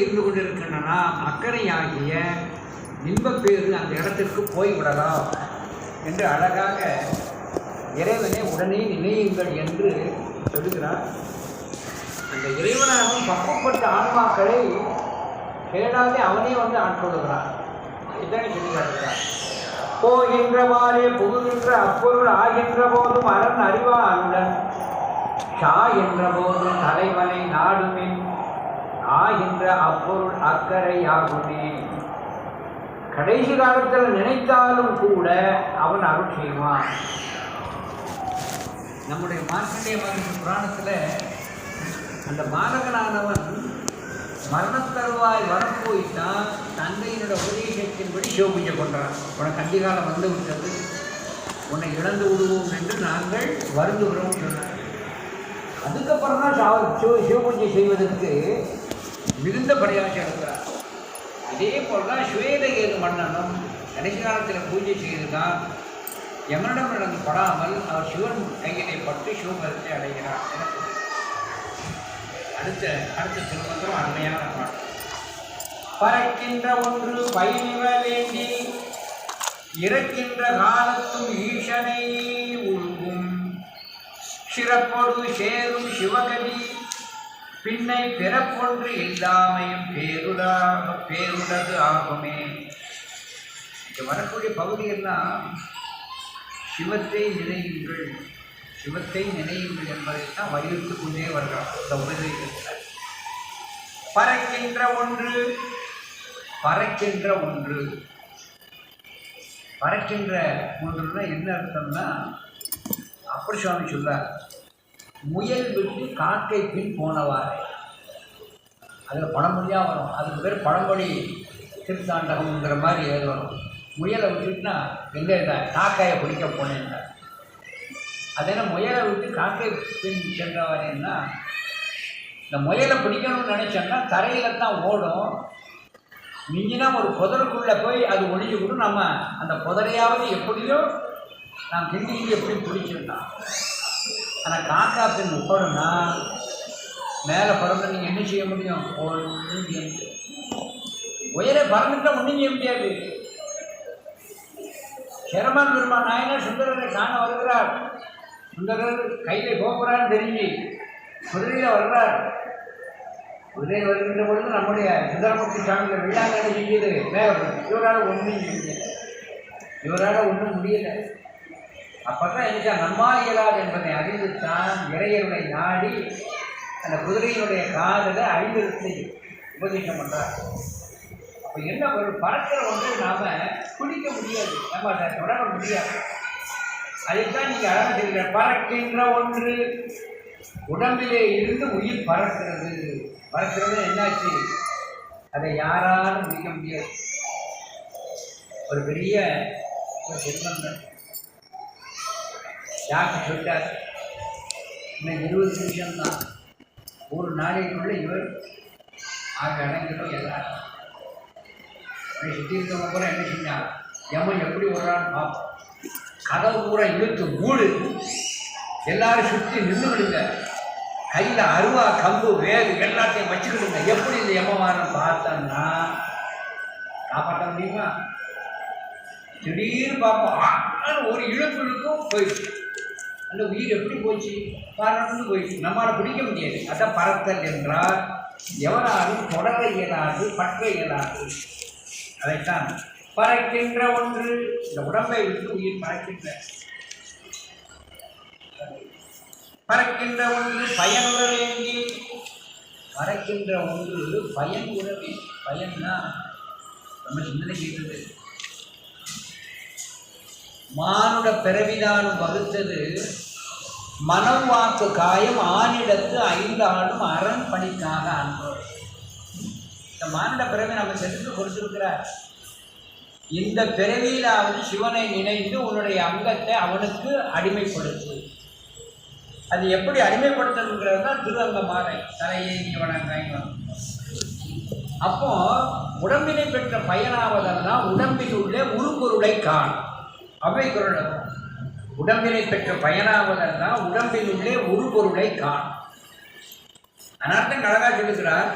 இருந்து கொண்டிருக்கின்றன அக்கறையாகிய இன்பப்பேறு அந்த இடத்திற்கு போய்விடலாம் என்று அழகாக இறைவனை உடனே நினையுங்கள் என்று சொல்லுகிறார். அந்த இறைவனாகவும் பக்குவப்பட்ட ஆன்மாக்களை கேடாதே அவனே ஆட்கொள்ளுகிறான். இதுதானே சொல்லி காட்டுகிறார். போகின்றவாறே புகுகின்ற அப்பொருள் ஆகின்ற போதும் அரண் அறிவானுடன் ஷா என்ற போது தலைவனை நாடுமின் ஆகின்ற அப்பொருள் அக்கறையாகுமே. கடைசி காலத்தில் நினைத்தாலும் கூட அவன் அருள் செய்வான். நம்முடைய மார்க்கண்டேய மகரிஷி புராணத்தில் அந்த பாலகனானவன் மரணத்தருவாய் வரப்போய்த்தான் தந்தையினோட உபதேசத்தின்படி சிவபூஜை பண்ணுறான். உனக்கு கண்டிகாலம் வந்து விட்டது, உன்னை இழந்து விடுவோம் என்று நாங்கள் வருந்துகிறோம் சொன்னார். அதுக்கப்புறம் தான் சிவபூஜை செய்வதற்கு மிகுந்த பிரயாசம் எடுக்கிறார். இதே போல் தான் ஸ்வேதகேது மன்னனும் கடைசி காலத்தில் பூஜை செய்துதான் யமனிடம் நடந்து படாமல் அவர் சிவன் கையிலே பட்டு சிவபதத்தை அடைகிறார். அடுத்த திருமந்திரம் அருமையான பாடம். பறக்கின்ற ஒன்று பயணிவ வேண்டி இறக்கின்ற காலத்தும் ஈசனை உருகும் சிறப்பொடு சேரும் சிவகதி பின்னை பிறப்பொன்று இல்லாமையும் பேருடது ஆகுமே. இங்கே வரக்கூடிய பகுதியெல்லாம் சிவத்தை நினையுங்கள், சிவத்தை நினையுங்கள் என்பதைத்தான் வலியுறுத்திக் கொண்டே வருகிறார் இந்த உபதேசத்தில். பறக்கின்ற ஒன்று பறக்கின்ற ஒன்று பறக்கின்ற ஒன்றுன்னா என்ன அர்த்தம்னா, அப்படி சுவாமி சொல்றார், முயல் விட்டு காக்கை பின் போனவாறு. அதில் பழமொழியாக வரும். அதுக்கு பேர் பழமொழி திருத்தாண்டகம்ங்கிற மாதிரி வரும். முயலை விட்டுட்டுனா எங்கே காக்காயை பிடிக்க போனேன். அதே முயலை விட்டு காக்கை பின் சென்றவாறேன்னா, இந்த முயலை பிடிக்கணும்னு நினச்சோம்னா தரையில் தான் ஓடும். மிஞ்சினா ஒரு புதருக்குள்ளே போய் அது ஒழிஞ்சு கூட நம்ம அந்த புதரையாவது எப்படியோ நாம் கிண்டி எப்படி பிடிச்சிருந்தோம். ஆனால் காக்கா பின் ஓடுனா மேலே பறந்து நீங்கள் என்ன செய்ய முடியும்? உயரை பறந்துட்டால் ஒன்றும் செய்ய முடியாது. சிரமன் பெருமான் நாயனர் சுந்தரரை காண வருகிறார். சுந்தரர் கையில் கோபுரான்னு தெரிஞ்சு குதிரையில் வருகிறார். குதிரையில் வருகின்ற பொழுது நம்முடைய சுந்தரமூர்த்தி சாமியில் வெள்ளாங்கடை செஞ்சது இவரால் ஒன்றும் செய்ய இவரால் ஒன்றும் முடியலை. அப்போ தான் என்ன நம்மால் இயலாது என்பதை அறிந்துத்தான் இறையருடைய நாடி அந்த குதிரையினுடைய காதலை அறிந்திருத்தி உபதேசம் பண்ணுறார். அப்போ என்ன ஒரு பறக்கிற ஒன்று நாம் பிடிக்க முடியாது, நம்ம அதை தொடர முடியாது. அதைத்தான் நீங்கள் அழகாக தெரிகிற பறக்கின்ற ஒன்று உடம்பிலே இருந்து உயிர் பறக்கிறது. பறக்கிறது என்னாச்சு? அதை யாராலும் முடிக்க முடியாது. ஒரு பெரிய ஒரு செல்வந்தன் யாருக்கு சொல்லிட்டார், இன்னும் 20 நிமிஷம்தான், ஒரு நாளைக்குள்ளே இவர் அடங்கிடும் எல்லாரும். சுற்றி இருக்கவங்க கூட என்ன செஞ்சான், எம்மன் எப்படி வர்றான்னு பார்ப்போம். கதவு பூரா இழுத்து மூடு, எல்லாரும் சுற்றி நின்று விடுங்க, கையில் அருவா கம்பு வேறு எல்லாத்தையும் வச்சுக்கிடுங்க. எப்படி இந்த எம்மவாரம் பார்த்தோன்னா காப்பாற்ற முடியுமா? திடீர்னு பார்ப்போம், ஒரு இழுப்பு இழுக்கும் போயிடுச்சு. அந்த உயிர் எப்படி போச்சு? பறந்து போயிடுச்சு. நம்மளால் பிடிக்க முடியாது. அதான் பறத்தல் என்றால் எவராலும் தொடர இயலாது, பற்ற இயலாது. அதைத்தான் பறக்கின்ற ஒன்று. இந்த உடம்பை விட்டு உயிர் பறக்கின்ற ஒன்று பயனுற வேண்டி. பறக்கின்ற ஒன்று பயன் உறவே. பயன்னா நம்ம சிந்தனை கேட்டது. மானுட பிறவிதானும் வகுத்தது மனம் வாக்கு காயம் ஆணிடத்து 5 ஆடும் அரண் பணிக்காக அன்றோம். இந்த மானுட பிறவி நம்ம சென்று கொடுத்திருக்கிறார். இந்த பிறவியிலாவது சிவனை நினைந்து உன்னுடைய அங்கத்தை அவனுக்கு அடிமைப்படுத்து. அது எப்படி அடிமைப்படுத்துங்கிறது தான் திருவங்க மாலை தலையை நீ வணங்காய். அப்போ உடம்பினை பெற்ற பயனாவதெல்லாம் உடம்பில் உள்ள உருப்பொருளை காணும். அவை குரல் உடம்பினை பெற்ற பயனாவதெல்லாம் உடம்பில் உள்ளே உருப்பொருளை காணும். அதனால்தான் அழகா சொல்லுகிறார்,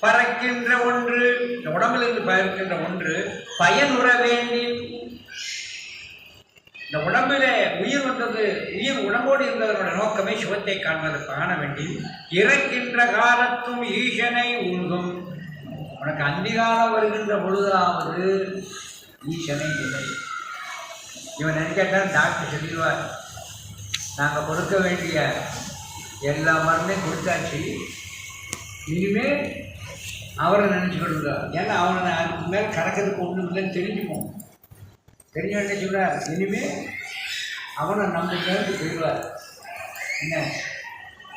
பறக்கின்ற ஒன்று, இந்த உடம்பிலிருந்து பறக்கின்ற ஒன்று பயனுற வேண்டி, இந்த உடம்பில உயிர் வந்தது, உயிர் உடம்போடு இருந்ததனோட நோக்கமே சிவத்தை காண்பதை காண வேண்டி, இறக்கின்ற காலத்தும் ஈசனை உருகும். உனக்கு அந்திகாலம் வருகின்ற பொழுதாவது ஈசனை இல்லை. இவன் நினைக்கத்தான் டாக்டர் சொல்லிடுவார், நாங்கள் கொடுக்க வேண்டிய எல்லா மருந்தையும் கொடுத்தாச்சு, இனிமேல் அவரை நினச்சிக்கிடுங்க. ஏன்னா அவனை அதுக்கு மேலே கறக்கிறதுக்கு ஒன்றும் இல்லைன்னு தெரிஞ்சுப்போம். தெரிஞ்ச என்ன சொல்கிறார், இனிமேல் அவனை நம்ம நேரத்துக்கு போயிடுவார். என்ன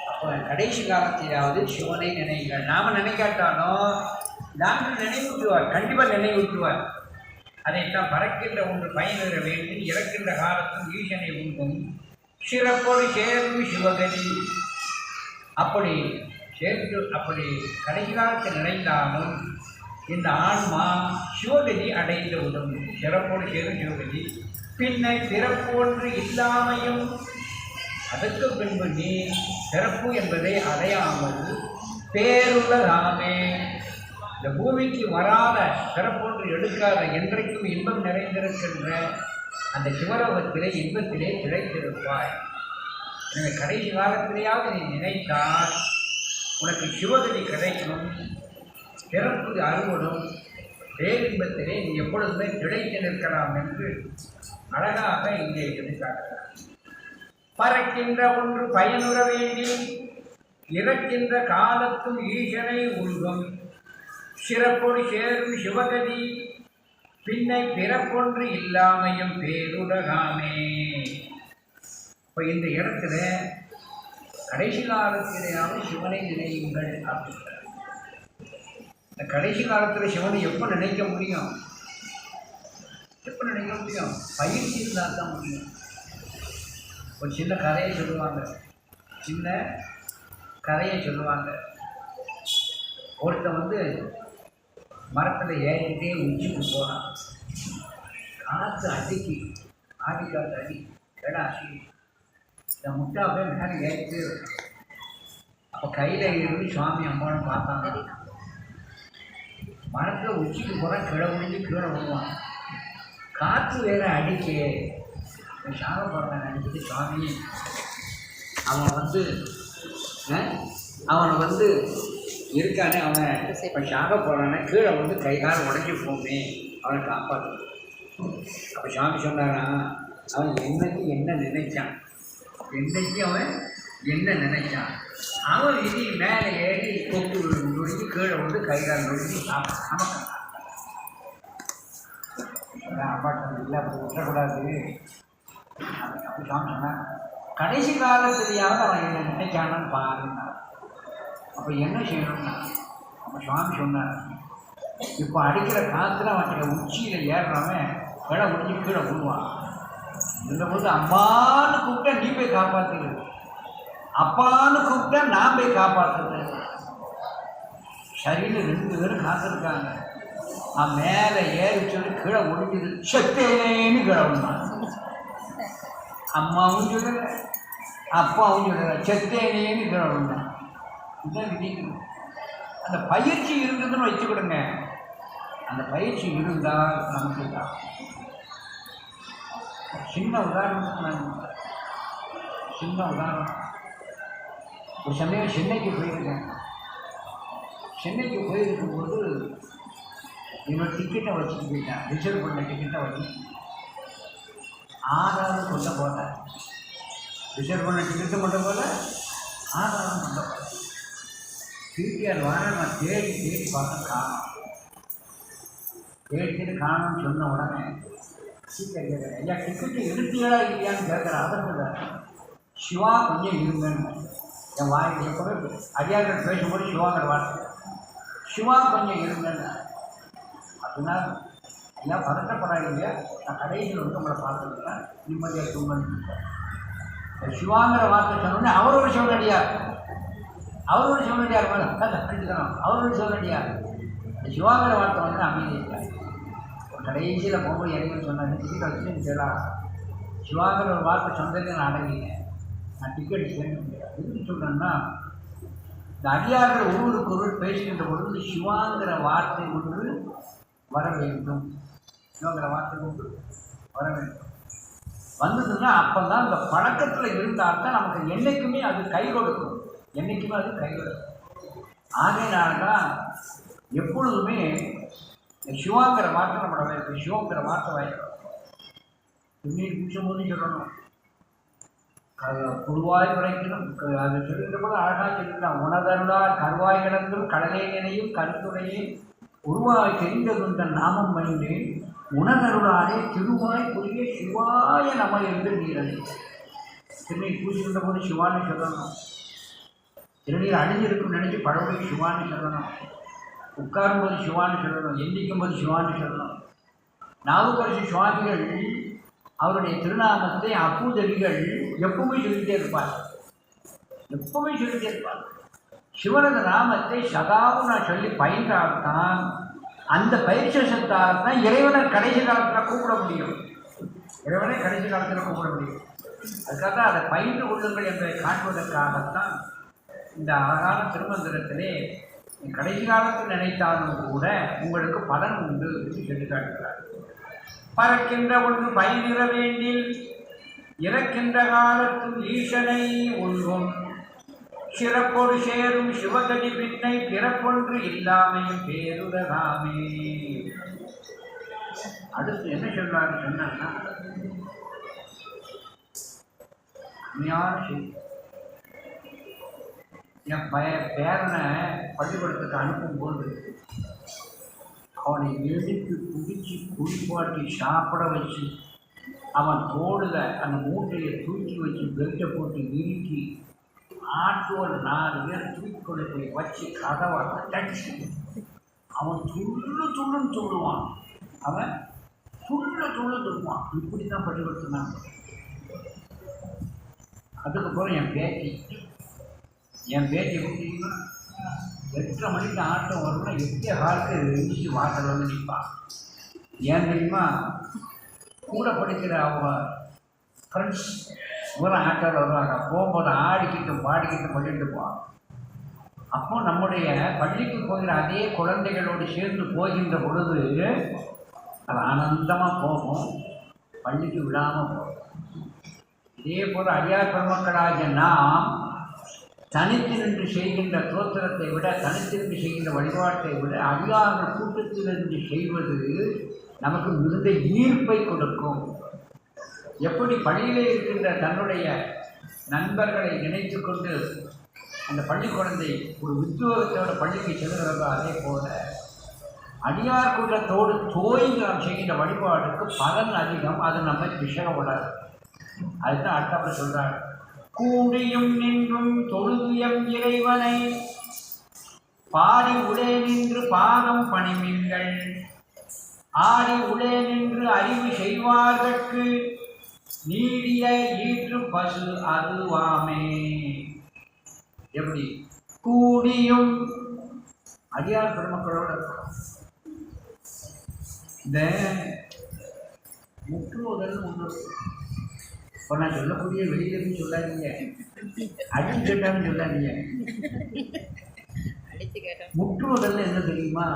அப்போ கடைசி காலத்திலாவது சிவனை நினைக்கிறார். நாம் நினைக்காட்டாலும் டாக்டர் நினைவூட்டுவார், கண்டிப்பாக நினைவூட்டுவார். அதைத்தான் பறக்கின்ற ஒன்று பயனுற வேண்டும், இறக்கின்ற காலத்தும் ஈசனை உண்டும், சிறப்போடு சேர்ந்து சிவகதி. அப்படி சேர்த்து அப்படி கடைசி காலத்தில் நினைந்தாலும் இந்த ஆன்மா சிவகதி அடைந்த உதவும். சிறப்போடு சேரும் சிவகதி. பின்னை பிறப்போன்று இல்லாமையும், அதற்கு பின்பு நீ பிறப்பு என்பதை அடையாமல் பேருலகாமே, இந்த பூமிக்கு வராத பிறப்போன்று எடுக்காத என்றைக்கும் இன்பம் நிறைந்திருக்கின்ற அந்த சிவலோகத்திலே இன்பத்திலே திளைத்திருப்பாய். எனவே கடைசி காலத்திலேயாவது நீ நினைத்தால் உனக்கு சிவகதி கிடைக்கும், பிறப்பு அறுவடும், பேரின்பத்திலே நீ எப்பொழுதுமே திளைத்து நிற்கலாம் என்று அழகாக இங்கே எடுத்துக்காட்டுகிறார். பறக்கின்ற ஒன்று பயனுற வேண்டி, இறக்கின்ற காலத்தும் ஈசனை உள்கும், சிறப்போடு சேரும் சிவகதி. பின்னை பிறப்பொன்று இல்லாமையும் பேருலகாமே. இப்போ இந்த இடத்துல கடைசி காலத்திலேயாவது சிவனை நினையுங்கள் அப்படின்றார். இந்த கடைசி காலத்தில் சிவனை எப்போ நினைக்க முடியும்? எப்போ நினைக்க முடியும்? பயிற்சி இருந்தால் தான் முடியும். ஒரு சின்ன கதையை சொல்லுவாங்க, சின்ன கதையை சொல்லுவாங்க. ஒருத்தன் மரத்தில் ஏறிட்டே உச்சிக்கு போனான். காற்று அடிக்கி ஆடிக்காற்று அடி கேடாசி இந்த முட்டாவே மேலே ஏறிட்டு. அப்போ கையில் இருந்து சுவாமி அம்மானு பார்த்தாங்க. மரத்தில் உச்சிக்கு போனால் கிழ முடிஞ்சு கீழே விடுவான். காற்று வேற அடிக்கே சாக போகிறத நினைச்சிட்டு சுவாமி அவனை இருக்கானே, அவன் இப்போ சாக போகிறானே, கீழே கை கால் உடஞ்சி போமே, அவனை காப்பாற்று. அப்போ சாமி சொன்னாரான், அவன் என்னைக்கு என்ன நினைச்சான், என்னைக்கு அவன் என்ன நினைச்சான், அவன் விதி மேலே ஏறி கொத்து நொடிஞ்சு கீழே கை கால் நொடிஞ்சு சாப்பிட்டான். அப்பாட்ட இல்லை, அப்படி விட்டக்கூடாது. அப்படி சாமி சொன்னான், கடைசி காலத்திலேயாவது அவன் என்ன நினைச்சானான்னு பாருங்க. அப்போ என்ன செய்யணும்னா, அப்போ சுவாமி சொன்னார், இப்போ அடிக்கிற காற்றுல அவன் உச்சியில் ஏறுறவன் விட முடிஞ்சு கீழே விடுவான். இருந்தபோது அம்மான்னு கூப்பிட்டா நீ போய் காப்பாற்றுது, அப்பான்னு கூப்பிட்டா நான் போய் காப்பாற்றுறது. சரின்னு 2 பேரும் காத்திருக்காங்க. நான் மேலே ஏறி சொல்லி கீழே ஒழிஞ்சுது, செத்தேன்னு கீழே விடுவான். அம்மாவும் சொல்லலை, அப்பாவும் சொல்லலை, செத்தேனேன்னு கீழே விடுவான். இதுதான் விதிக்கணும். அந்த பயிற்சி இருந்ததுன்னு வச்சுக்கிடுங்க. அந்த பயிற்சி இருந்தால் நமக்கு தான். சின்ன உதாரணம், ஒரு சமயம் சென்னைக்கு போயிருக்கேன். சென்னைக்கு போயிருக்கும்போது இவன் டிக்கெட்டை வச்சுட்டு போயிட்டான். ரிசர்வ் பண்ண டிக்கெட்டை வச்சு 6வது கொண்ட போல, ரிசர்வ் பண்ண டிக்கெட்டு மட்டும் போல 6வது கொண்ட போல. டிடிஆர் வர நான் தேடி பார்த்து காணும். தேடி காணும்னு சொன்ன உடனே சீக்கிரம் கேட்குறேன், ஐயா டிக்கெட்டு எடுத்தீங்களா இல்லையான்னு கேட்குறேன். அதற்கு சிவா கொஞ்சம் இருங்கன்னு என் வாய்க்கு எப்போவே அடியார்கள் பேசும்போது சிவாங்கிற வார்த்தை, சிவா கொஞ்சம் இருங்கன்னு. அப்படின்னா ஐயா பதட்டப்படாதீங்க, நான் கடைசியில் உங்களை பார்த்துருக்கேன், நிம்மதியாக தூங்கன்னு. சிவாங்கிற வார்த்தை சொன்னோடனே அவரோட சிவனடியார், அவரோட சிவனடியார் மேலே படிச்சுக்கணும், அவரோட சிவனடியார். இந்த சிவாங்கிற வார்த்தை அமைதியாக கடைசியில் போகும்போது எனக்கு சொன்னார், டிக்கெட் வச்சுன்னு தெரியலாம், சிவாங்கிற ஒரு வார்த்தை சொன்னதுக்கு நான் அடங்கினேன், நான் டிக்கெட் சேர்ந்து முடியாது. எதுக்கு சொல்கிறேன்னா, இந்த அடியார்கள் ஒருவருக்கு ஒருவர் பேசுகின்ற பொழுது சிவாங்கிற வார்த்தை ஒன்று வர வேண்டும். சிவங்கிற வார்த்தை ஒன்று வர வேண்டும். வந்ததுன்னா அப்போ தான் இந்த பழக்கத்தில் இருந்தால்தான் நமக்கு என்றைக்குமே அது கை கொடுக்கும். என்றைக்குமே அது கை கொடுக்கும். ஆகையினால்தான் எப்பொழுதுமே சிவாங்கிற வார்த்தை நம்மளோட வாய்ப்பு. சிவங்கிற வார்த்தை வாய்ப்பு திருநீர் பூசும்போது சொல்லணும். புழுவாய் குறைக்கணும். அது சொல்லிட்டு கூட அழகாக சொல்லிக்கலாம். உணதருளா கருவாய் கிடந்தும் கடலை நினையும் கருத்துடையே உருவாய் தெரிந்ததுண்ட நாமம் வைந்தேன் உணதருளாலே திருவாய் புரிய சிவாய நம என்று நீரடி. திருநீர் பூசுகின்ற போது சிவான்னு சொல்லணும். திருநீர் அழிஞ்சிருக்குன்னு நினைச்சு பழமொழி சிவான்னு சொல்லணும். உட்காரும்போது சிவான்னு சொல்லணும். எந்திக்கும் போது சிவான்னு சொல்லணும். நாவுக்கரசு சுவாமிகள் அவருடைய திருநாமத்தை அப்பூதடிகள் எப்பவுமே சொல்லிகிட்டே இருப்பார். எப்பவுமே சொல்லிகிட்டே இருப்பார். சிவனது நாமத்தை சதாவும் நான் சொல்லி பயின்றால்தான் அந்த பயிற்சத்தால் தான் இறைவனை கடைசி காலத்தில் கூப்பிட முடியும். இறைவனை கடைசி காலத்தில் கூப்பிட முடியும். அதுக்காக தான் அதை பயின்று கொள்ளுங்கள் என்பதை காட்டுவதற்காகத்தான் இந்த அழகான திருமந்திரத்திலே கடைசி காலத்தில் நினைத்தாலும் கூட உங்களுக்கு பலன் உண்டு என்று சொல்லி காட்டுகிறார். பறக்கின்ற ஒன்று பயிரிட வேண்டில் இறக்கின்ற காலத்தில் ஈசனை உள்வோம் சிறப்பொரு சேரும் சிவகதி பின்னை பிறப்பொன்று இல்லாமையும் பேருதகாமே. அடுத்து என்ன சொல்றாரு சொன்னா, என் பேரனை பள்ளிக்கூடத்துக்கு அனுப்பும்போது அவனை எழுப்பி குடிச்சு குளிப்பாட்டி சாப்பிட வச்சு அவன் தோளில் அந்த மூட்டையை தூக்கி வச்சு பெல்ட்டை போட்டு இறுக்கி ஆட்டோட 4 பேர் தூக்கி கொண்டு போய் வச்சு கதவை தச்சு அவன் துள்ளுன்னு துள்ளுவான். அவன் துள்ளுன்னு துள்ளுவான். இப்படி தான் பள்ளிக்கூடத்துனாங்க. அதுக்கப்புறம் என் பேட்டி கொடுத்தீங்கன்னா 8:30 மணிக்கு ஆட்டம் வரும்னா 8:15 எழுந்திரிச்சு வாசல் வந்து நிற்பான். ஏன் தெரியுமா? கூட படிக்கிற அவங்க ஃப்ரெண்ட்ஸ் இவரும் ஆட்டோவில் வருவாங்க. போகும்போது ஆடிக்கிட்டு பாடிக்கிட்டு பண்ணிட்டு போவாங்க. அப்போ நம்முடைய பள்ளிக்கு போகிற அதே குழந்தைகளோடு சேர்ந்து போகின்ற பொழுது அது ஆனந்தமாக போகும். பள்ளிக்கு விடாமல் போகும். இதே போல் அடியார் பெருமக்களாகிய நாம் தனித்து நின்று செய்கின்ற தோத்திரத்தை விட தனித்திருந்து செய்கின்ற வழிபாட்டை விட அடியார்கள் கூட்டத்திலிருந்து செய்வது நமக்கு மிகுந்த ஈர்ப்பை கொடுக்கும். எப்படி பள்ளியிலே இருக்கின்ற தன்னுடைய நண்பர்களை நினைத்து கொண்டு அந்த பள்ளி குழந்தை ஒரு உத்தியோகத்தோட பள்ளிக்கு செல்கிறதோ அதே போல அடியார் கூட்டத்தோடு தோய்ந்து நாம் செய்கின்ற வழிபாடுக்கு பலன் அதிகம். அது நம்ம விஷயப்படாது. அதுதான் அடுத்தப்ப சொல்கிறார். கூடியும் நின்றும் தொழுதுயம் இறைவனை பாடி உளே நின்று பாதம் பணிமின்கள் ஆடி உளே நின்று அறிவு செய்வார்கட்கு நீடிய ஈற்று பசு அதுவாமே. எப்படி கூடியும் அடியார் பெருமக்களோட இந்த முற்றுவதல் ஒன்று. இப்போ நான் சொல்லக்கூடிய வெளியிலும் சொல்லாதீங்க, அடிச்சு கேட்டாலும் சொல்லாதீங்க. முற்றுவதல் என்ன தெரியுமா?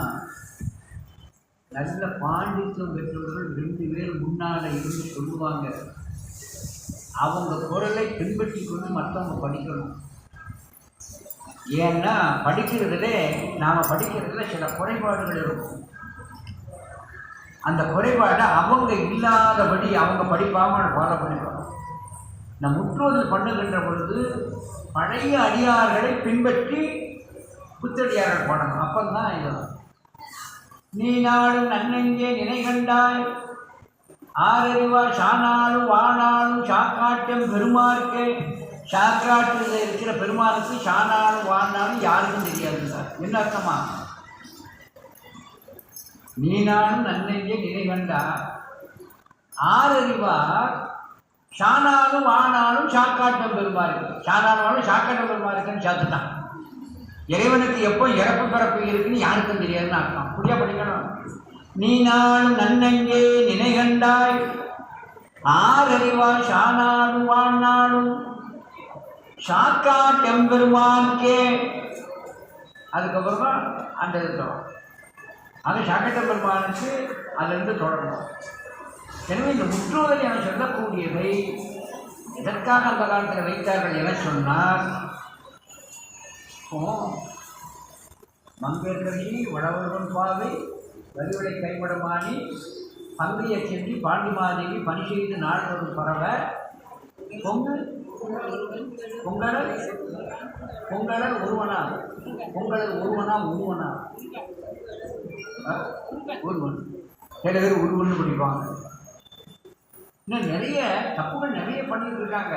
நல்ல பாண்டித்துவம் பெற்றவர்கள் 2 பேர் முன்னால் இருந்து சொல்லுவாங்க. அவங்க குரலை பின்பற்றி கொண்டு மற்றவங்க படிக்கணும். ஏன்னா நாம் படிக்கிறதுல சில குறைபாடுகள் இருக்கும். அந்த குறைபாடை அவங்க இல்லாதபடி அவங்க படிப்பாமல் ஃபாலோ பண்ணிடுவாங்க. நம் முற்றுவதல் பண்ணுகின்ற பொழுது பழைய அடியார்களை பின்பற்றி புத்தடியார்கள் போடணும். அப்பந்தான் இது. நீ நாளும் நன்னெஞ்சே நினை கண்டாய் ஆரறிவார் சானாலும் வானாலும் சாக்காட்டம் பெருமார்க்கே. சாக்காட்டில் இருக்கிற பெருமாளுக்கு சானாலும் வாழ்னாலும் யாருக்கும் தெரியாது. என்ன அர்த்தமா? நீ நாளும் நன்னெஞ்சே நினை கண்டார் ஆரறிவார் சானாலும் வானாலும் சாக்காட்டம் பெருமாருக்கு. சானாலும் சாக்காட்டம் பெருமாருக்குன்னு சேர்த்துட்டான். இறைவனுக்கு எப்போ இறப்பு பிறப்பு இருக்குன்னு யாருக்கும் தெரியாதுன்னு அர்த்தம். புரியா படிக்கணும். நீ நாளும் நன்னெஞ்சே நினை கண்டாய் ஆரறிவார் சானாலும் வாழ்நாளும் சாக்காட்டம் பெருமான்கே. அதுக்கப்புறமா அந்த இது தொடரும். அது சாக்கட்ட பெருமானுக்கு அதிலிருந்து தொடரணும். எனவே இந்த முற்றுவதல் என சொல்லக்கூடியவை எதற்காக அந்த காலத்தில் வைத்தார்கள் என சொன்னால், மங்கேற்கி வடவருவன் பாவை வரிவளை கைவிடமானி பங்கைய சென்றி பாண்டிமாதேவி பணி செய்து நாள்வரும் பரவ பொங்கல் பொங்கலர் பொங்கலர் ஒருவனா பொங்கலர் ஒருவனா ஒருவனா ஒருவன் சில பேர் ஒருவன் படிப்பாங்க. இன்னும் நிறைய தப்புகள் நிறைய பண்ணிட்டு இருக்காங்க,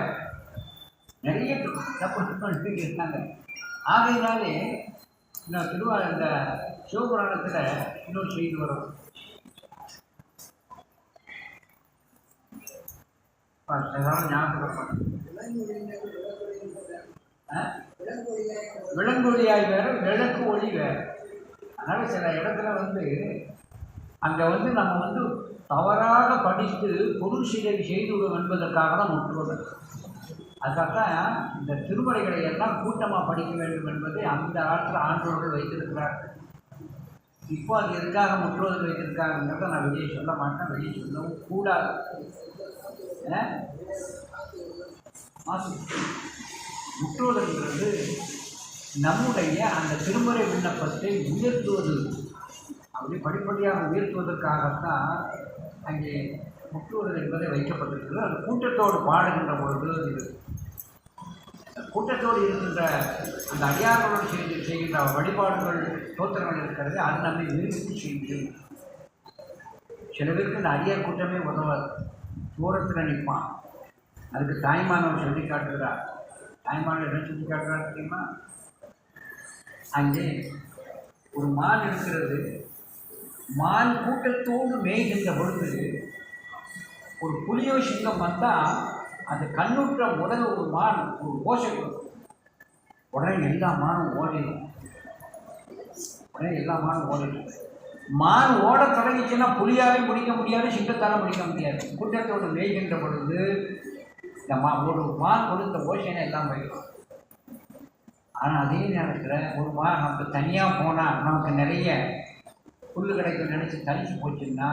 நிறைய தப்பு பண்ணிட்டு இருக்காங்க. ஆகையினாலே இன்னும் இந்த சிவபுராணத்தில் இன்னொரு செய்தி வரும். ஞாபகம் விளங்கொழியாய் வேறு விளக்கு ஒளி வேறு. அதனால் சில இடத்துல அங்கே நம்ம தவறாக படித்து பொருள் சிலை செய்துவிடும் என்பதற்காக தான் முற்றுவது. அதுக்காகத்தான் இந்த திருமுறைகளை எல்லாம் கூட்டமாக படிக்க வேண்டும் என்பதை அந்த காலத்தில் ஆன்றோர்கள் வைத்திருக்கிறார்கள். இப்போ அது எதுக்காக முற்றுவதில் வைத்திருக்காங்கிறத நான் வெளியே சொல்ல மாட்டேன், வெளியே சொல்லவும் கூடாது. முற்றுவதற்கிறது நம்முடைய அந்த திருமுறை விண்ணப்பத்தை உயர்த்துவது, அப்படி படிப்படியாக உயர்த்துவதற்காகத்தான் அங்கே முற்றுவதல் என்பதை வைக்கப்பட்டிருக்கிறது. அது கூட்டத்தோடு பாடுகின்ற பொழுது இது கூட்டத்தோடு இருக்கின்ற அந்த அடியார்களோடு செய்கின்ற வழிபாடுகள் தோத்திரங்கள் இருக்கிறது. அது நம்மை விரும்பி செய்து சில பேருக்கு இந்த அடியார் கூட்டமே உதவாது, தூரத்தில் நிற்பான். அதுக்கு தாய்மானவர் சொல்லி காட்டுகிறார். தாய்மானவர் என்ன சொல்லி காட்டுறார் தெரியுமா? அங்கே ஒரு மான் இருக்கிறது. மான் கூட்டத்தோடு மேய்கின்ற பொழுது ஒரு புலியோ சிங்கம் வந்தால் அந்த கண்ணுற்ற முதல் ஒரு மான் ஒரு ஓசை உடனே எல்லா மானும் ஓடிடும். மான் ஓட தொடங்கிச்சுன்னா புலியாவே முடிக்க முடியாது, சிங்கத்தால் முடிக்க முடியாது. கூட்டத்தோடு மேய்கின்ற பொழுது இந்த ஒரு மான் கொடுத்த ஓசைனை எல்லாம் போயிடும். ஆனால் அதே நேரத்தில் ஒரு மான் நமக்கு தனியாக போனால் நமக்கு நிறைய புல் கிடைக்கும் நினச்சி தனிச்சு போச்சுன்னா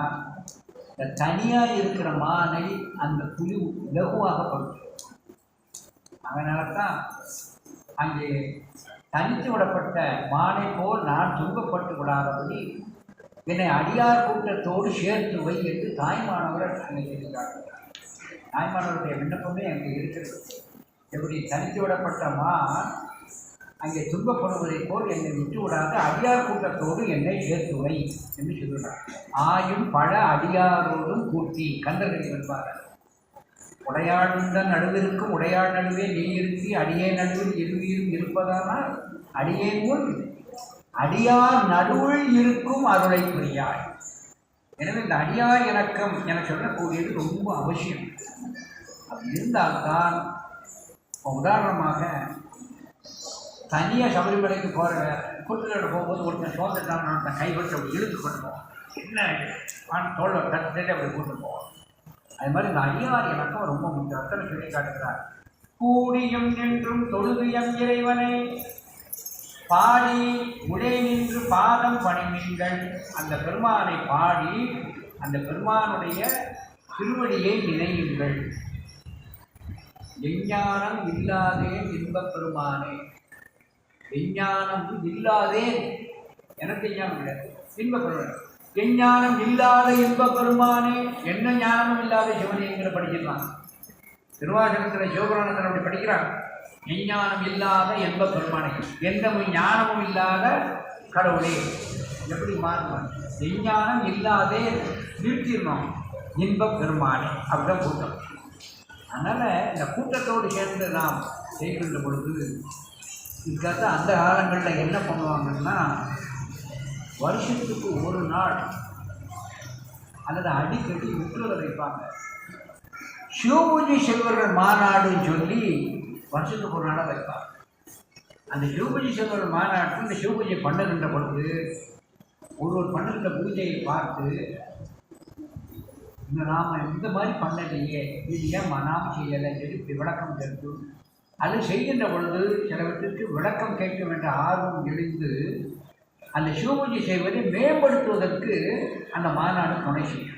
இந்த தனியாக இருக்கிற மானை அந்த புலி இலகுவாக படுத்து. அதனால தான் அங்கே தனித்து விடப்பட்ட மானை போல் நான் துன்பப்பட்டு விடாதபடி என்னை அடியார் கூட்டத்தோடு சேர்த்து வை என்று தாய்மானவர் அங்கே இருக்கிறார்கள். தாய்மானவருடைய விண்ணப்பமே அங்கே இருக்கிறது. எப்படி தனித்து விடப்பட்ட மான் அங்கே துன்பப்படுவதைப் போல் என்னை விட்டு விடாது அடியார் கூட்டத்தோடு என்னை சேர்த்து வை என்று சொல்கிறார். ஆயும் பல அடியாரோடும் கூட்டி கந்தர்களை வருவார்கள். உடையாழ்ந்த நடுவிற்கும் உடையாள் நடுவே நீ இருக்கி அடியே நடுவில் இருவீரும் இருப்பதானால் அடியேன் முன் அடியார் நடுவில் இருக்கும் அருளை புரியாய். எனவே இந்த அடியார் இணக்கம் என சொல்லக்கூடியது ரொம்ப அவசியம். அப்படி இருந்தால்தான், உதாரணமாக தனியாக சபரிமலைக்கு போகிற கூட்டுகளோட போகும்போது ஒருத்தன் சோதனை கைப்பற்றி அப்படி இழுத்து கொண்டு போவோம். என்ன தோல்லை தட்டு அப்படி கூட்டு போவோம். அது மாதிரி இந்த அடியார் இணக்கம் ரொம்ப முக்கியம். அத்தனை சொல்லி காட்டுகிறார். கூடியும் நின்றும் தொழுதியம் இறைவனை பாடி உடை நின்று பாதம் பணிமீன்கள். அந்த பெருமானை பாடி அந்த பெருமானுடைய திருவடியை நினையுங்கள். விஞ்ஞானம் இல்லாதே இன்பப் பெருமானே. விஞ்ஞானம் இல்லாதே எனக்கு ஞானம் இல்லை, இன்பப் பெருமானே. விஞ்ஞானம் இல்லாத இன்பப் பெருமானே. என்ன ஞானமும் இல்லாத சிவனைங்கிற படிச்சிடலாம். திருவாசகத்தில் சிவபுராணத்தில் அப்படி படிக்கிறாங்க. விஞ்ஞானம் இல்லாத இன்பப் பெருமானே, எந்த ஞானமும் இல்லாத கடவுளே. எப்படி மாறுவான்? விஞ்ஞானம் இல்லாதே நிறுத்திடணும் இன்பப் பெருமானே. அப்படிதான் கூட்டம். அதனால் இந்த கூட்டத்தோடு சேர்ந்து நாம் செய்கின்ற பொழுது இதுக்காக அந்த காலங்களில் என்ன பண்ணுவாங்கன்னா, வருஷத்துக்கு ஒரு நாள் அல்லது அடிக்கடி முற்றுகை வைப்பாங்க. சிவபூஜை செல்வர்கள் மாநாடுன்னு சொல்லி வருஷத்துக்கு ஒரு நாளாக வைப்பாங்க. அந்த சிவபூஜை செல்வர்கள் மாநாட்டுக்கு இந்த சிவபூஜை பண்ணுகின்ற பொழுது ஒரு பண்ணுகின்ற பூஜையை பார்த்து, இந்த நாம் இந்த மாதிரி பண்ணலையே, இது ஏன் நாம் செய்யலை சொல்லி விளக்கம் தெரிஞ்சு அது செய்கின்ற பொழுது சிலவற்றுக்கு விளக்கம் கேட்கும் என்ற ஆர்வம் எழுந்து அந்த சிவபூஜை செய்வதை மேம்படுத்துவதற்கு அந்த மாநாடு துணை செய்யும்.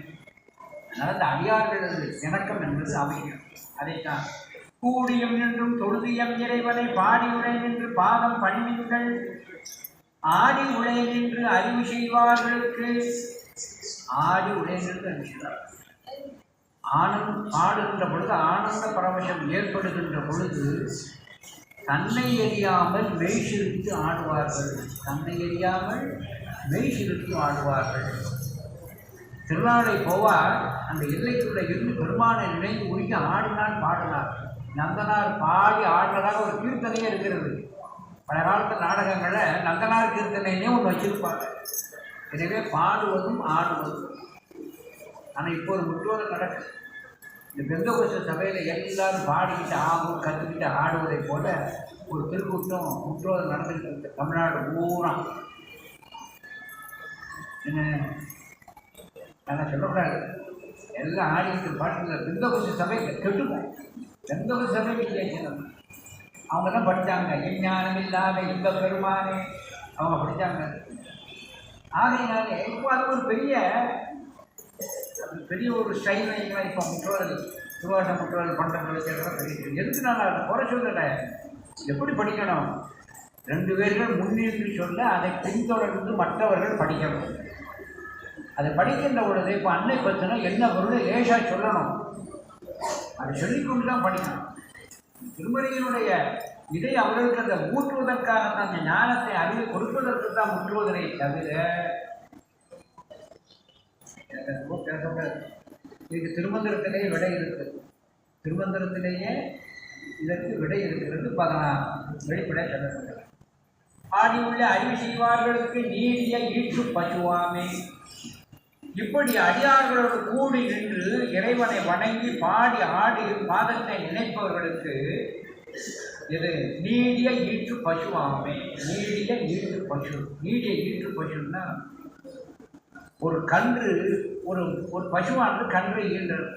அதனால் அந்த அடியார்களது இணக்கம் என்பது அமையும். அதைத்தான் கூடியம் நின்றும் தொழுதியம் இறைவனை பாடி உரை நின்று பாதம் பணிமின்கள் ஆடி உரை நின்று அறிவு செய்வார்களுக்கு ஆடி உரை நின்று அறிவிக்கிறார். பாடுகின்ற பொழுது ஆனந்த பரவசம் ஏற்படுகின்ற பொழுது தன்னை எறியாமல் மெய் சிரித்து ஆடுவார்கள். தன்னை எறியாமல் மெய் சிரித்து ஆடுவார்கள். திருநாளை போவார் அந்த எல்லைக்குள்ள இருந்து பெருமானை நினைந்து உருகி ஆடினார் பாடினார். நந்தனார் பாடி ஆடுறதாக ஒரு கீர்த்தனையே இருக்கிறது. பல காலத்து நாடகங்களில் நந்தனார் கீர்த்தனைன்னே ஒன்று வச்சிருப்பாங்க. எனவே பாடுவதும் ஆடுவதும். ஆனால் இப்போ ஒரு முற்றோதல் நடக்குது. இந்த பெந்தகோஸ்த சபையில் எல்லாரும் பாடிக்கிட்டு ஆகும் கற்றுக்கிட்டு ஆடுவதை போல ஒரு திருக்கூட்டம் முற்றோதல் நடந்துக்கிட்டு இருக்கு தமிழ்நாடு பூரா. என்ன நல்லா சொல்லக்கூடாது, எல்லாம் ஆடிக்கிட்டு பாட்டு பெந்தகோஸ்த சபை கெட்டுப்போம். பெந்தகோஸ்த சபைக்கு இல்லை, அவங்க தான் படித்தாங்க. எஞ்ஞானம் இல்லாத இந்த பெருமானே அவங்க படித்தாங்க. ஆகையினாலே இப்போ அது ஒரு பெரிய ஒரு ஸ்டைல் வைக்கலாம். இப்போ முற்றோதல் திருவாச முற்றோதல் பண்ணுறவங்களுக்கு பெரிய எதுக்கு நான் அதை குறை சொல்லலை. எப்படி படிக்கணும்? 2 பேர்கள் முன்னின்று சொல்ல அதை பின்தொடர்ந்து மற்றவர்கள் படிக்கணும். அதை படிக்கின்ற பொழுது இப்போ அன்னை பற்றினா என்ன பொருள் லேசாக சொல்லணும். அதை சொல்லிக்கொண்டு தான் படிக்கணும். திருமறையினுடைய இதை அவர்களுக்கு அந்த ஊற்றுவதற்காக தான் அந்த ஞானத்தை அறிவை கொடுப்பதற்கு தான் முற்றுவதனை தவிர இதுக்கு திருமந்திரத்திலேயே விடை இருக்குது. திருமந்திரத்திலேயே இதற்கு விடை இருக்கிறது. 16 வெளிப்படை சொல்லுங்கள். ஆடி உள்ள அறிவு செய்வார்களுக்கு நீடிய ஈற்று பசுவாமே. இப்படி அடியார்களோடு கூடி நின்று இறைவனை வணங்கி பாடி ஆடி பாதத்தை நினைப்பவர்களுக்கு இது நீடிய ஈற்று பசுவாமே. நீடிய ஈற்று பசு. நீடிய ஈற்று பசுன்னா ஒரு கன்று, ஒரு பசுவானது கன்றை ஈன்றது.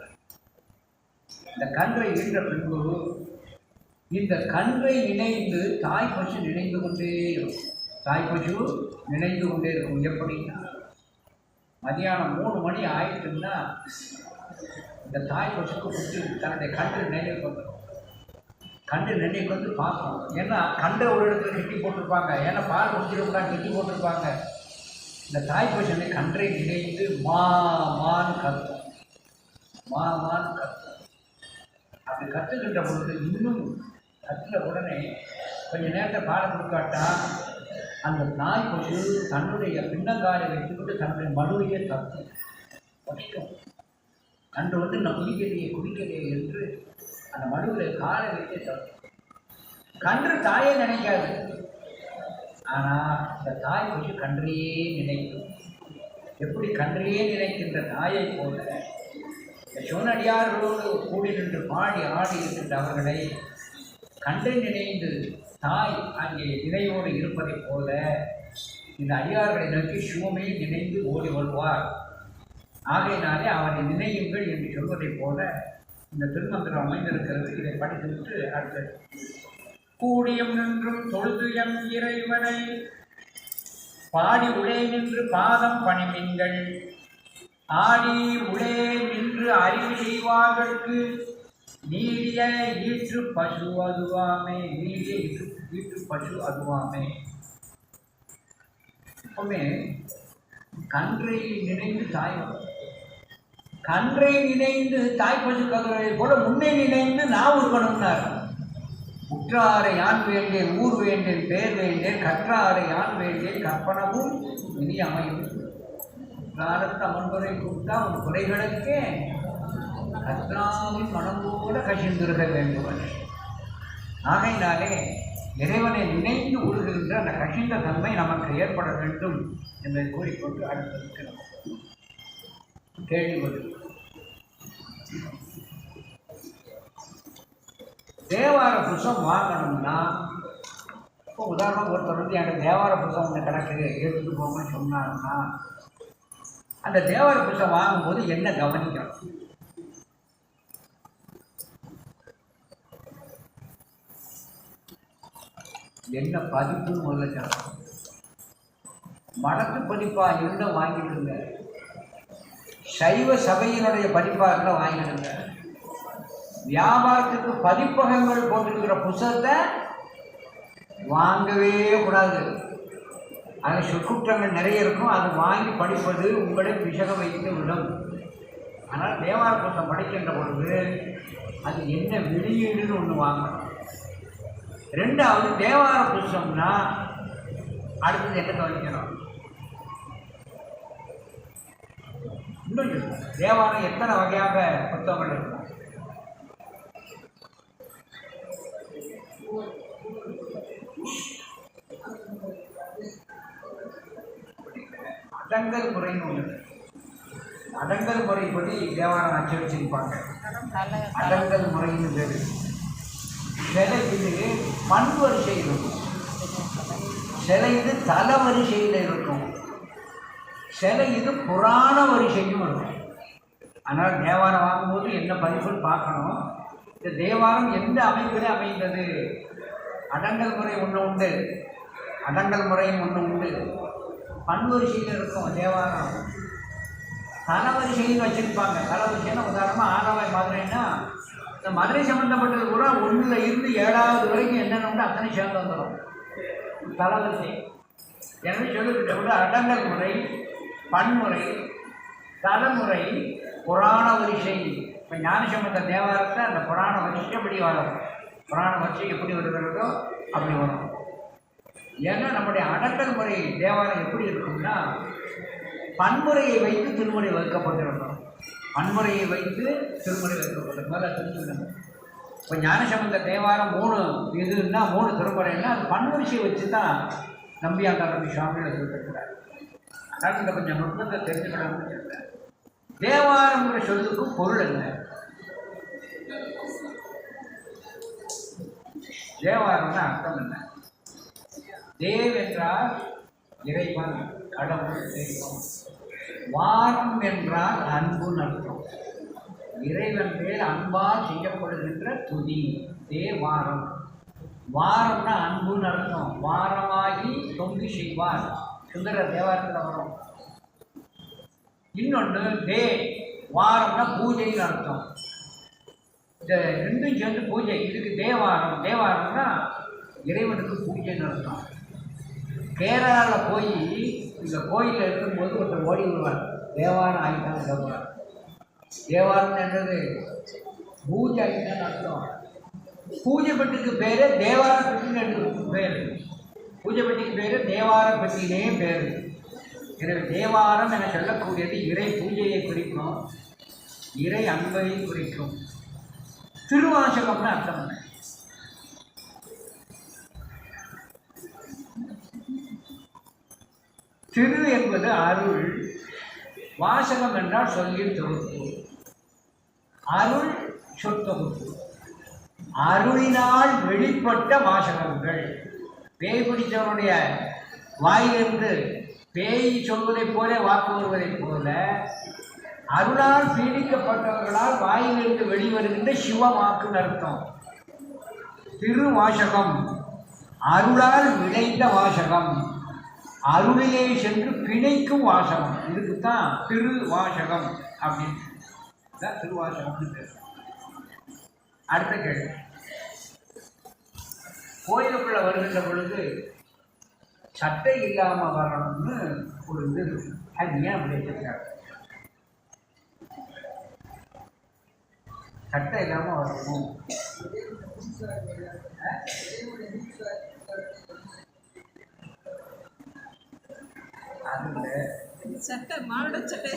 இந்த கன்றை ஈன்ற பின்பு இந்த கன்றை நினைந்து தாய் பசு நினைந்து கொண்டே இருக்கும். தாய் பசு நினைந்து கொண்டே இருக்கும். எப்படின்னா மதியானம் 3 மணி ஆயிடுச்சுன்னா இந்த தாய் பசுக்கு பிடிச்சி தன்னுடைய கன்று நினைவு வந்துடும். கன்று நினைவு வந்து பார்க்கும். ஏன்னா கன்றை ஒரு இடத்துல கட்டி போட்டிருப்பாங்க. ஏன்னா பால் குடிச்சிருப்பாங்க, கட்டி போட்டிருப்பாங்க. இந்த தாய் பசுனை கன்றை நினைத்து மான்னு கத்தும். மான்னு கத்தும். அப்படி கற்றுக்கின்ற பொழுது இன்னும் கற்றுன உடனே கொஞ்சம் நேரத்தை பாலை கொடுக்காட்டா அந்த தாய் பசு தன்னுடைய பின்னங்காலை வைத்துக்கொண்டு தன்னுடைய மனுவையே கத்தும், கஷ்டம். அன்று வந்து நான் குடிக்கலையே என்று அந்த மனுவில் காலை வைத்தே தத்தும். கன்று தாயே நினைக்காது. ஆனால் இந்த தாய் பசு கன்றையே நினைக்கும். எப்படி கன்றையே நினைக்கின்ற தாயை போல சிவனடியார்களோடு கூடி நின்று பாடி ஆடி இருக்கின்ற அவர்களை கன்றை நினைந்து தாய் அங்கே நினைவோடு இருப்பதைப் போல இந்த அடியார்களை நோக்கி சிவமே நினைந்து ஓடி வருவார். ஆகையினாலே அவரை நினையுங்கள் என்று சொல்வதைப் போல இந்த திருமந்திரம் அமைந்திருக்கிறது. இதை படித்துவிட்டு அடுத்தது கூடியம் நின்றும் தொழுதுயம் இறைவனை பாடி உடை நின்று பாதம் பணிமின்கள் ஆடி உடே நின்று அறிவு செய்வார்களுக்கு நீடிய ஈற்று பசு அதுவாமே. நீடிய ஈற்று பசு அதுவாமே. எப்பவுமே கன்றை நினைந்து கன்றை நினைந்து தாய் பசு கதுரை போல முன்னே நினைந்து நான் இருக்கணும்னார். உற்றாரை யான் வேண்டேன், ஊர் வேண்டேன், பேர் வேண்டேன், கற்றாரை யான் வேண்டேன், கற்பனவும் இனி அமையும். உற்றாரத்து அமர்ந்துரை கூட்டா உன் குறைகளுக்கே கற்றாவின் மனம் கூட கசிந்திருக்க வேண்டும். ஆகையினாலே இறைவனை நினைந்து உருகின்ற அந்த கசிந்த தன்மை நமக்கு ஏற்பட வேண்டும் என்பதை கூறிக்கொண்டு அடுத்ததுக்கு கேள்வி பதில். தேவார புஸ்தகம் வாங்கணும்னா இப்போ உதாரணம் ஒருத்தர் வந்து எனக்கு தேவார புஸ்தகம் ஒன்று கிடக்குது எடுத்துட்டு போகணும்னு சொன்னாங்கன்னா அந்த தேவார புஸ்தகம் வாங்கும்போது என்ன கவனிக்கணும்? என்ன பதிப்புன்னு முதல்ல கேட்கணும். மடத்து பதிப்பாக இருந்தால் வாங்கிடுங்க, சைவ சபையினுடைய பதிப்பாக இருந்தால் வாங்கிடுங்க. வியாபாரத்துக்கு பதிப்பகங்கள் போட்டிருக்கிற புத்தகத்தை வாங்கவே கூடாது. அதில் சுற்றுற்றங்கள் நிறைய இருக்கும். அது வாங்கி படிப்பது உங்களை பிசக வைத்து விடும். ஆனால் தேவார புத்தகம் படிக்கின்ற பொழுது அது என்ன வெளியீடுன்னு ஒன்று வாங்கணும். ரெண்டாவது, தேவார புத்தகம்னா அடுத்தது என்ன கவனிக்கணும்? இன்னும் தேவாரம் எத்தனை வகையாக புத்தகங்கள் இருக்கும்? அடங்கல் முறைன்னு ஒன்று. அடங்கல் முறைப்படி தேவாரம் அச்சடிச்சிருப்பாங்க. அடங்கல் முறைன்னு பேர். சில இது பண் வரிசை இருக்கும், சில இது தல வரிசையில் இருக்கும், சில இது புராண வரிசையும் இருக்கும். ஆனால் தேவாரம் வாங்கும்போது என்ன பதிப்புன்னு பார்க்கணும். இந்த தேவாரம் எந்த அமைப்பில் அமைந்தது? அடங்கல் முறை ஒன்று உண்டு, அடங்கல் முறையும் ஒன்று உண்டு. பண் வரிசையில் இருக்கும் தேவாரம். தல வரிசைன்னு வச்சுருப்பாங்க. தல வரிசைன்னா உதாரணமாக ஆறாவாய் மதுரைன்னா இந்த மதுரை சம்மந்தப்பட்டது கூட 1ல் இருந்து 7வது வரைக்கும் என்னென்ன உண்டு அத்தனை சேர்ந்து வந்துடும் தலவரிசை. எனவே சொல்லிவிட்ட விட அடங்கல் முறை, பன்முறை, தலைமுறை, புராண வரிசை. இப்போ ஞானசம்பந்த தேவாரத்தை அந்த புராண வரிசை எப்படி வரும்? புராண வரிசை எப்படி வருகிறதோ அப்படி வரும். ஏன்னா நம்முடைய அடங்கல் முறை தேவாரம் எப்படி இருக்கும்னா, பன்முறையை வைத்து திருமுறை வகுக்கப்பட்டிருக்கும். பன்முறையை வைத்து திருமுறை வைக்கப்பட்டிருக்கும். மேலே தெரிஞ்சுக்கணும். இப்போ ஞானசம்பந்த தேவாரம் 3 இதுன்னா 3 திருமுறைன்னா அது பன்வரிசையை வச்சு தான் நம்பியாண்டார் நம்பி சுவாமிகளை சொல்லியிருக்கிறார். அதனால் இந்த கொஞ்சம் நுட்பத்தை தெரிஞ்சுக்கணும்னு சொல்கிறேன். தேவாரங்கிற சொல்லுக்கு பொருள் என்ன? தேவாரம்னா அர்த்தம் என்ன? தேவ் என்றால் இறைவன், கடவுள், தெய்வம். வாரம் என்றால் அன்புன்னு அர்த்தம். இறைவன் மேல் அன்பால் செய்யப்படுகின்ற துதி தேவாரம். வாரம்னா அன்புன்னு அர்த்தம். வாரமாகி தொங்கு செய்வார், சுந்தர தேவாரத்தில் வரும். இன்னொன்று வாரம்னா பூஜைன்னு அர்த்தம். இந்த ரெண்டும் சேர்ந்து பூஜை. இதுக்கு தேவாரம். தேவாரம்னா இறைவனுக்கு பூஜைன்னு அர்த்தம். கேரளாவில் போய் இந்த கோயிலில் இருக்கும்போது ஒருத்தர் ஓடி விடுவார், தேவாரம் ஆகிட்டான்னு சொல்லுவார். தேவாரம் என்றது பூஜை ஆகிட்டான்னு அர்த்தம். பூஜை பெட்டிக்கு பேர் தேவார பெட்டின்னு பேர். பூஜை பெட்டிக்கு பேர் தேவார பெட்டினே பேர். எனவே தேவாரம் என சொல்லக்கூடியது இறை பூஜையை குறிக்கும், இறை அன்பை குறிக்கும். திருவாசகம்னு அர்த்தம் என்ன? திரு என்பது அருள், வாசகம் என்றால் சொல்லின் தொகுப்பு. அருள் சொற்தொகுப்பு. அருளினால் வெளிப்பட்ட வாசகங்கள். பேய் பிடித்தவனுடைய வாயிலிருந்து பேய் சொல்வதைப் போல வாக்கு வருவதைப் போல அருளால் பீடிக்கப்பட்டவர்களால் வாயிலிருந்து வெளிவருகின்ற சிவவாக்குன்னு அர்த்தம். திருவாசகம் அருளால் விளைந்த வாசகம், அருளையே சென்று பிணைக்கும் வாசகம். இதுக்குத்தான் திருவாசகம் அப்படின்னு தான் திருவாசகம்னு பேர். அடுத்த கேள்வி, கோயிலுக்குள்ள வருகின்ற பொழுது சட்டை இல்லாமல் வரணும்னு ஒரு இது இருக்கு. அது ஏன் அப்படி வச்சிருக்காங்க? சட்டை இல்லாமல் வரணும். சட்டை மானுட சட்டை,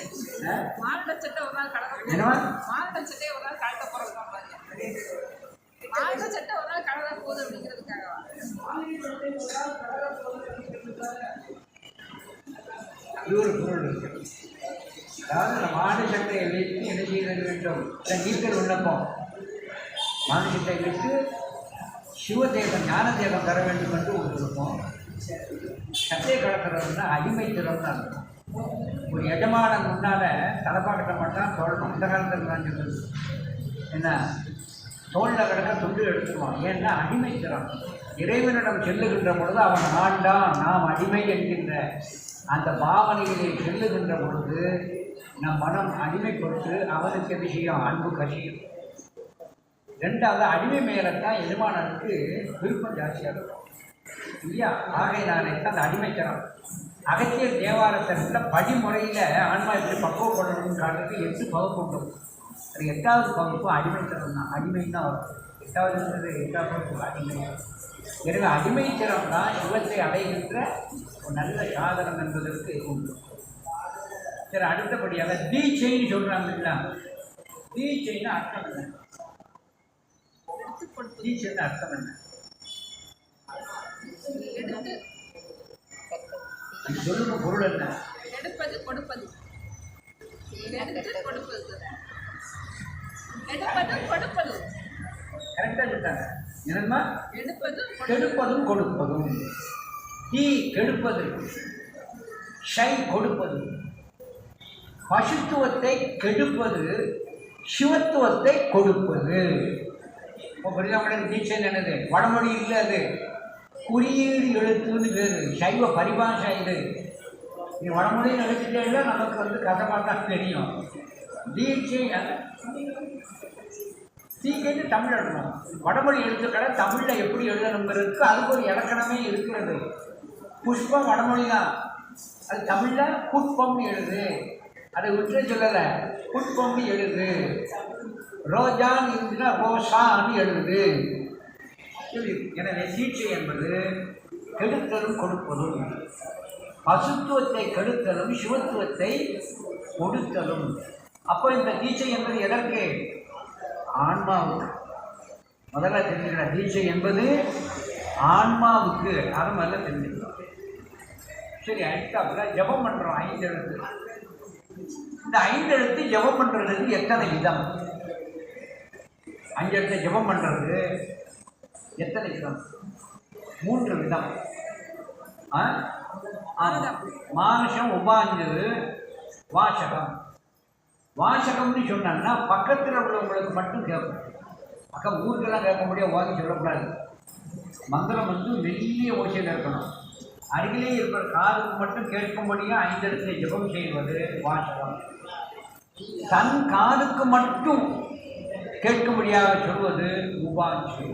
மானுட சட்டை ஒரு நாள் கடை, மானுட சட்டை ஒரு நாள் கலக்க போறது, மானுட சட்டை ஒரு நாள் கடை போகுது அப்படிங்கிறதுக்காக. இது ஒரு பொருள் இருக்கு. அதாவது அந்த மாடு சட்டையை வைத்து என்ன செய்ய வேண்டும்? நீர்கள் விண்ணப்பம். மாடு சட்டையை வைத்து சிவதேவன் ஞானதேவன் தர வேண்டும் என்று ஒரு விருப்பம். சட்டையை கலக்கிறதுனா அடிமைத்திறம்னு அர்த்தம். ஒரு எஜமானன் முன்னால் தலைப்பாக்கட்ட மாட்டான், தோழணும். அந்த காலத்தில் தான் சொல்லுது என்ன, தோளில் கிடக்க துண்டு எடுத்துருவான். ஏன்னா அடிமைத்திறம். இறைவனிடம் செல்லுகின்ற பொழுது அவன் ஆண்டான் நாம் அடிமை என்கின்ற அந்த பாவனையிலே செல்லுகின்ற பொழுது நம் மனம் அடிமைப்பட்டு அவனுக்கு விஷயம் அன்பு கசியும். ரெண்டாவது அடிமை மேலத்தான் எஜமானனுக்கு விருப்பம் ஜாஸ்தியாக இருக்கும் இல்லையா? ஆகையினாலே அந்த அடிமைத்தனம் அகத்தியர் தேவாரத்தில் படிமுறையில் ஆன்மா எப்படி பக்குவப்படணும்னு காட்டுறதுக்கு 8 பகுப்பு உண்டு. அது 8வது பகுப்பு அடிமைத்தனம் தான். அடிமை தான் வரும். 8வது பகுப்பு அடிமை. எனவே அடிமைத்தனம் தான் சிவத்தை அடைகின்ற ஒரு நல்ல சாதனம் என்பதற்கு உண்டு. சரி, அடுத்தபடியாக தீட்சைன்னு சொல்கிறாங்க. தீட்சைன்னு அர்த்தம் என்ன? தீட்சைன்னு அர்த்தம் என்ன? சொல்லுங்க, பொருள் என்ன? எடுப்பது கொடுப்பது. எடுத்து கொடுப்பது. எடுப்பதும் கொடுப்பது. கரெக்டாக சொல்லிட்டாங்க. என்னமா? எடுப்பதும் கொடுப்பதும். தீ கெடுப்பது, ஷை கொடுப்பது. பசுத்துவத்தை கெடுப்பது, சிவத்துவத்தை கொடுப்பது. இப்போ புரியாமல் தீட்சை என்னது? வடமொழி இல்லை, அது குறியீடு எழுத்துன்னு பேர். சைவ பரிபாஷை இது. நீ வடமொழின்னு எழுத்துட்டே இல்லை, நமக்கு கதமாக தான் தெரியும். தீட்சை தீக்கைன்னு தமிழ் எழுதணும். வடமொழி எழுத்துக்களை தமிழில் எப்படி எழுதணுங்கிறதுக்கு அதுக்கு ஒரு இலக்கணமே இருக்கிறது. புஷ்பம் வடமொழி தான், அது தமிழில் புஷ்பம்னு எழுது. அதை விட்டு சொல்லலை, புஷ்பம்னு எழுது. ரோஜான்னு இருந்துச்சுன்னா ரோசான்னு எழுது. எனவே தீட்சை என்பது கெடுத்தலும் கொடுப்பதும், பசுத்துவத்தை கெடுத்தலும் சிவத்துவத்தை கொடுத்தலும். அப்போ இந்த தீட்சை என்பது எதற்கு? ஆன்மாவுக்கு. முதல்ல தெரிஞ்சுக்கலாம், தீட்சை என்பது ஆன்மாவுக்கு. அது முதல்ல தெரிஞ்சுக்கலாம். சரி, அடுத்தாப்புல ஜபம் பண்ணுறோம் 5 எழுத்து. இந்த 5 எழுத்து ஜபம் பண்ணுறதுக்கு எத்தனை விதம்? 5 எழுத்தை ஜபம் பண்ணுறது எத்தனை விதம்? 3 விதம். மானசம், உபாஞ்சது, வாசகம். வாசகம்னு சொன்னாங்கன்னா பக்கத்தில் உள்ளவங்களுக்கு மட்டும் கேட்கும். பக்கம் ஊருக்கெல்லாம் கேட்க முடியாது, வாங்கி சொல்லக்கூடாது. மந்திரம் மெல்லிய ஓசையில் இருக்கணும். அருகிலே இருக்கிற காதுக்கு மட்டும் கேட்கும்படியாக 5 எழுத்தை ஜபம் செய்வது வாசகம். தன் காதுக்கு மட்டும் கேட்கும்படியாக சொல்வது உபாஞ்சு.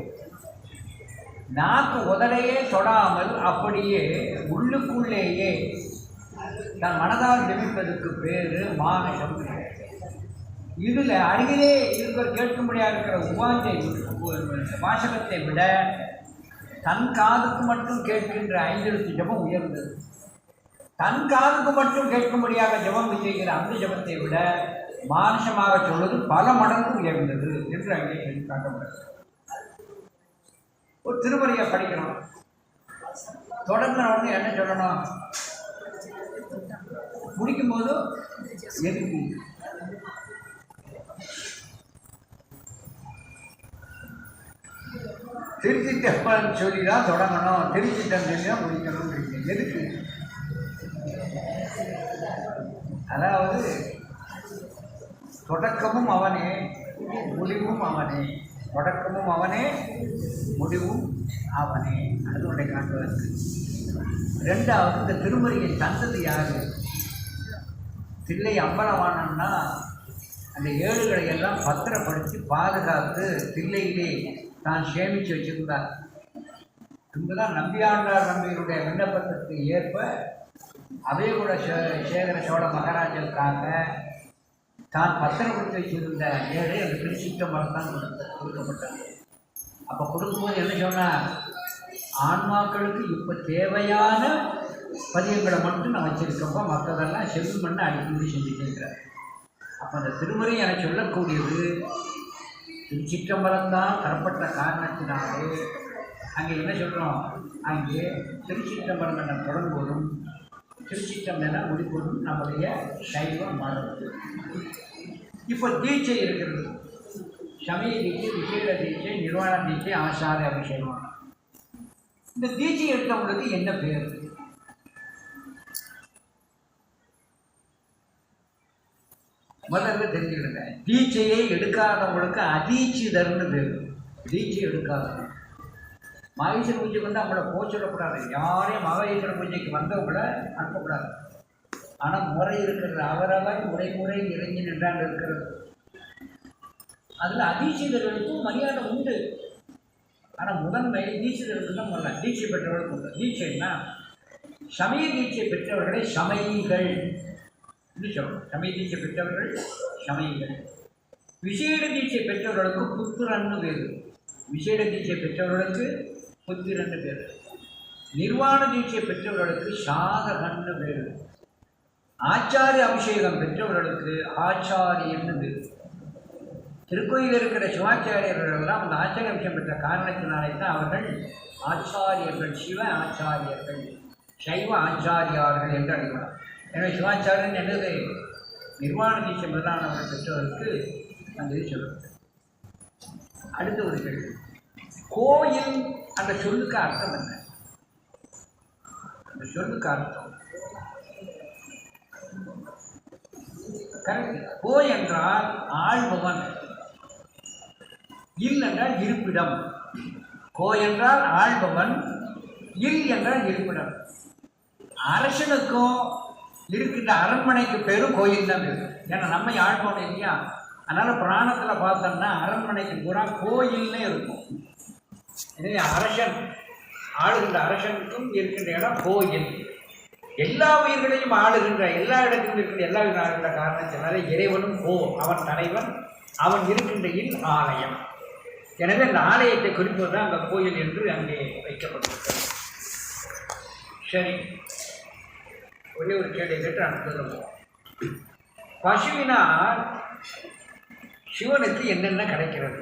நாக்கு உதலையே தொடாமல் அப்படியே உள்ளுக்குள்ளேயே தன் மனதால் ஜெபிப்பதற்கு பேர் மானசம். இதில் அருகிலே இருக்கிற கேட்கும்படியாக இருக்கிற உபாஞ்சை வாசகத்தை விட தன் காதுக்கு மட்டும் கேட்கின்ற 5 எழுத்து ஜபம் உயர்ந்தது. தன் காதுக்கு மட்டும் கேட்கும்படியாக ஜபம் செய்கிற அந்த ஜபத்தை விட மானசமாக சொல்வது பல மடங்கு உயர்ந்தது என்று அங்கே சொல்லி காட்டப்படுகிறது. ஒரு திருமுறையை படிக்கணும். தொடர்ந்த உடனே என்ன சொல்லணும்? முடிக்கும்போது எதுக்கு? திருச்சிட்டம்பலம் சொல்லி தான் தொடங்கணும், திருச்சிட்டம் சொல்லி தான் முடிக்கணும். எதுக்கு? அதாவது தொடக்கமும் அவனே, முடிவும் அவனே. தொடக்கமும் அவனே, முடிவும் அவனே. அதனுடைய காட்டுவதற்கு. 2வது, இந்த திருமுறையை தந்தது யாரு? தில்லை அம்பலவானன்னா அந்த ஏடுகளை எல்லாம் பத்திரப்படுத்தி பாதுகாத்து தில்லையிலே தான் சேமித்து வச்சிருந்தார். இங்குதான் நம்பியாண்டார் நம்பியருடைய விண்ணப்பத்திற்கு ஏற்ப அதே கூட சேகர சோழ மகாராஜருக்காக தான் பத்திரப்படுத்தி வச்சிருந்த ஏழை அந்த திருச்சிட்டம்பலம் தான் கொடுக்கப்பட்டது. அப்போ கொடுக்கும்போது என்ன சொன்னார்? ஆன்மாக்களுக்கு இப்போ தேவையான பதியங்களை மட்டும் நான் வச்சிருக்கப்போ மற்றதெல்லாம் செல்வம் பண்ண அடிக்கடி செஞ்சுட்டு இருக்கிறார். அப்போ அந்த திருமுறை என சொல்லக்கூடியது திருச்சிட்டம்பலம் தான் தரப்பட்ட காரணத்தினாலே அங்கே என்ன சொல்கிறோம்? அங்கே திருச்சிட்டம்பலம் என தொடங்குவதும் திருச்சிட்டம் என முடிப்பதும் நம்முடைய சைவம் மாறுவது. இப்போ தீட்சை இருக்கிறது. சமய தீட்சை, விசேட தீட்சை, நிர்வாண தீட்சை, ஆசார அபிஷேகம். இந்த தீட்சை எடுத்தவங்களுக்கு என்ன பேர்? முதல்ல தெரிஞ்சுக்கிடுங்க. தீட்சையை எடுக்காதவங்களுக்கு அதீட்சிதர்னு பேர். தீட்சை எடுக்காதவங்க மகேஸ்வர பூஜைக்கு வந்து அவங்கள போக சொல்லக்கூடாது. யாரையும் மகேஸ்வர பூஜைக்கு வந்தவங்கள அனுப்பக்கூடாது. ஆனால் முறை இருக்கிறது, அவரவர் முறை இறங்கி நின்றாண்டு இருக்கிறது. அதில் அதீட்சிதர்களுக்கும் மரியாதை உண்டு. ஆனால் முதன்மை தீட்சிதர்களுக்கு தான் முதல்ல. தீட்சை பெற்றவர்களுக்கு உண்டு. தீட்சைன்னா சமய தீட்சை பெற்றவர்களை சமயிகள் என்று சொல்லணும். சமய தீட்சை பெற்றவர்கள் சமயிகள். விசேட தீட்சை பெற்றவர்களுக்கு புத்திரன்னு பேர். விசேட தீட்சை பெற்றவர்களுக்கு புத்திரன்னு பேர். நிர்வாண தீட்சை பெற்றவர்களுக்கு சாதகன்னு பேர். ஆச்சாரிய அபிஷேகம் பெற்றவர்களுக்கு ஆச்சாரியன்னு பேர். திருக்கோயில் இருக்கிற சிவாச்சாரியர்களெல்லாம் அந்த ஆச்சாரிய அபிஷேகம் பெற்ற காரணத்தினாலே தான் அவர்கள் ஆச்சாரியர்கள், சிவ ஆச்சாரியர்கள், சைவ ஆச்சாரியார்கள் என்று அழைக்கிறார். எனவே சிவாச்சாரியன் என்னது நிர்வாண தீட்சை முதலானவர்கள் பெற்றவர்களுக்கு அந்த இது சொல்லுவது. அடுத்த ஒரு கேள்வி, கோயில் அந்த சொல்லுக்கு அர்த்தம் என்ன? அந்த சொல்லுக்கு அர்த்தம் கரெக்ட். கோ என்றால் ஆள்பவன், இல் என்றால் இருப்பிடம். கோ என்றால் ஆள்பவன், இல் என்றால் இருப்பிடம். அரசனுக்கும் இருக்கின்ற அரண்மனைக்கு பேரும் கோயில் தான் பேர். ஏன்னா நம்ம ஆள்பவன் இல்லையா, அதனால் புராணத்தில் பார்த்தோம்னா அரண்மனைக்கு பூரா கோயில்னே இருக்கும். எனவே அரசன் ஆளுகின்ற அரசனுக்கும் இருக்கின்ற இடம் கோயில். எல்லா உயிர்களையும் ஆளுகின்ற, எல்லா இடத்திலும் இருக்கின்ற எல்லா உயிரும் ஆளுகின்ற காரணத்தினால இறைவனும் கோ, அவன் தலைவன், அவன் இருக்கின்ற இல் ஆலயம். எனவே அந்த ஆலயத்தை குறிப்பது தான் அந்த கோயில் என்று அங்கே வைக்கப்பட்டிருக்கிறது. சரி, ஒரே ஒரு கேள்வி கேட்டு அடுத்தது. பசுவினால் சிவனுக்கு என்னென்ன கிடைக்கிறது?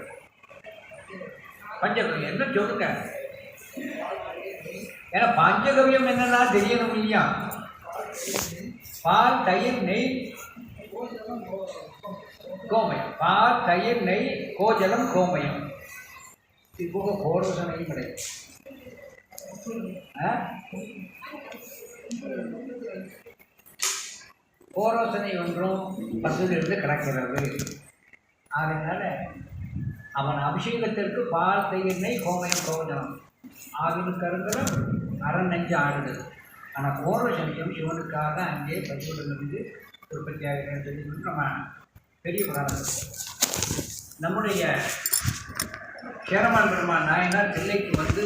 பஞ்சகவியம் என்ன சொல்லுங்க. ஏன்னா பஞ்சகவியம் என்னன்னா தெரியணும் இல்லையா? பால், தயிர், நெய், கோமயம். பால், தயிர், நெய், கோஜலம், கோமயம். இப்போ கோரோசனையும் கிடைக்கும். கோரோசனை ஒன்றும் பசுவிலிருந்து கிடக்கிறது. அதனால அவன் அபிஷேகத்திற்கு பால், தயிர், நெய், கோமயம், கோஜலம் ஆவினுக்கு அருந்தலம் அரண் நெஞ்சு ஆடுதல். ஆனால் கோரோசனியம் சிவனுக்காக தான் அங்கே பசுவிலிருந்து உற்பத்தி ஆகிறது சொல்லி நம்ம பெரிய புராணம். நம்முடைய சேரமான் பெருமான் நாயனார் தில்லைக்கு வந்து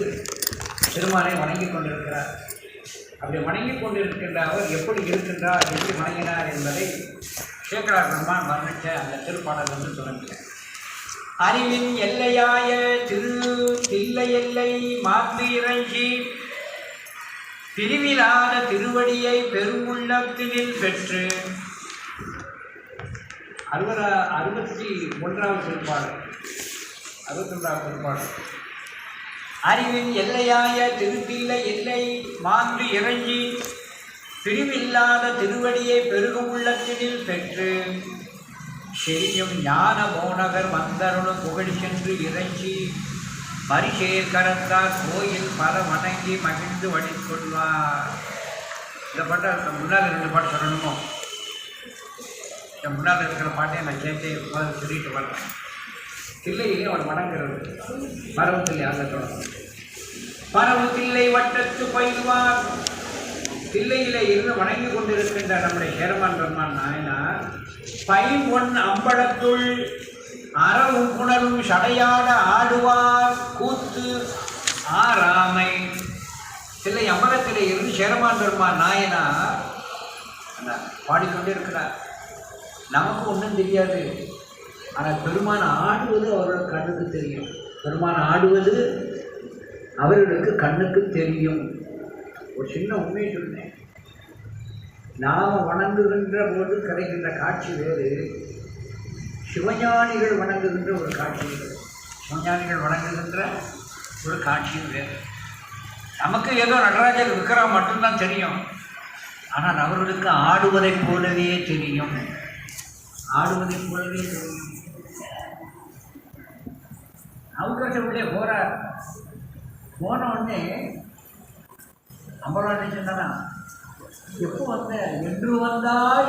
பெருமானை வணங்கி கொண்டிருக்கிறார். அப்படி வணங்கி கொண்டிருக்கின்ற அவர் எப்படி இருக்கின்றார், எப்படி வணங்கினார் என்பதை சேக்கரார் பெருமான் வர்ணித்த அந்த திருப்பாடல் வந்து சொல்லுங்கள். அறிவின் எல்லையாய திரு தில்லை எல்லை மாற்று இறங்கி பிரிவிலாத திருவடியை பெருமுள்ளத்தினில் பெற்று 61வது திருப்பாடல். 61வது திருப்பாடல். அறிவின் எல்லையாய திருத்தில்லை எல்லை மான்று இறங்கி பிரிவில்லாத திருவடியை பெருகும் உள்ளத்தினில் பெற்று செரியும் ஞான மோனகர் வந்தருளும் புகழ் சென்று இறைஞ்சி மரிசேர் கரத்தார் கோயில் பல வணங்கி மகிழ்ந்து வழிகொள்வார். இந்த பாட்டை முன்னால் 2 பாட்டு சொல்லணுமோ? இந்த முன்னால் இருக்கிற பாட்டை நான் சேர்த்து முதல்ல சொல்லிட்டு வரேன். தில்லையிலே அவன் வணங்குறது மரபு தில்லை. அந்த தொடங்கும் மரபு தில்லை வட்டத்து பயில்வார். தில்லையிலே இருந்து வணங்கி கொண்டிருக்கின்ற நம்முடைய சேரமான் பெருமான் நாயனார் பைம்பொன் அம்பலத்துள் அறவும் புணரும் சடையாட ஆடுவார் கூத்து ஆராமை. தில்லை அம்பலத்திலே இருந்து சேரமான் பெருமான் நாயனார் பாடிக்கொண்டே இருக்கிறார். நமக்கு ஒன்றும் தெரியாது, ஆனால் பெருமான் ஆடுவது அவர்கள் கண்ணுக்கு தெரியும். பெருமான் ஆடுவது அவர்களுக்கு கண்ணுக்கு தெரியும். ஒரு சின்ன உண்மையை சொன்னேன். நாம் வணங்குகின்ற போது கிடைக்கின்ற காட்சி வேறு, சிவஞானிகள் வணங்குகின்ற ஒரு காட்சி வேறு. சிவஞானிகள் வணங்குகின்ற ஒரு காட்சி வேறு. நமக்கு ஏதோ நடராஜர் விக்கிரா மட்டும்தான் தெரியும், ஆனால் அவர்களுக்கு ஆடுவதைப் போலவே தெரியும். ஆடுவதைப் போலவே தெரியும். அவர்கிட்ட உள்ளே போகிறார். போன உடனே அம்பலாட்டி சொன்னா, எப்போ வந்த என்று வந்தால்